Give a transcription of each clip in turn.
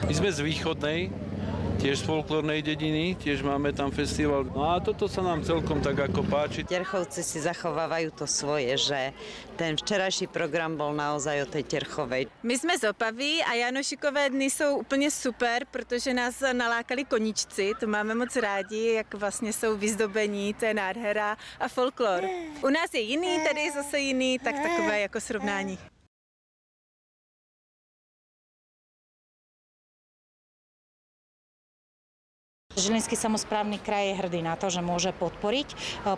My sme z východnej, tiež z folklórnej dediny, tiež máme tam festival. No a toto sa nám celkom tak ako páči. Terchovci si zachovávajú to svoje, že ten včerajší program bol naozaj o tej Terchovej. My jsme z Opavy a Janošikové dny jsou úplně super, protože nás nalákali koníčci, to máme moc rádi, jak vlastně jsou vyzdobení, to je nádhera a folklor. U nás je jiný, tady je zase jiný, tak takové jako srovnání. Žilinský samosprávny kraj je hrdý na to, že môže podporiť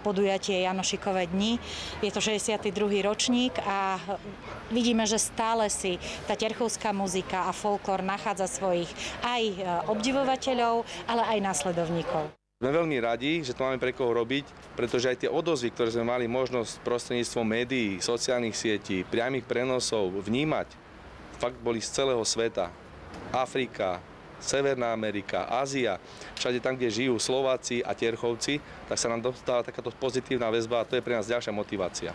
podujatie Janošikové dni. Je to 62. ročník a vidíme, že stále si tá terchovská muzika a folklór nachádza svojich aj obdivovateľov, ale aj následovníkov. Sme veľmi radi, že to máme pre koho robiť, pretože aj tie odozvy, ktoré sme mali možnosť prostredníctvom médií, sociálnych sietí, priamych prenosov vnímať, fakt boli z celého sveta. Afrika, Severná Amerika, Ázia, všade tam, kde žijú Slováci a Terchovci, tak sa nám dostáva takáto pozitívna väzba a to je pre nás ďalšia motivácia.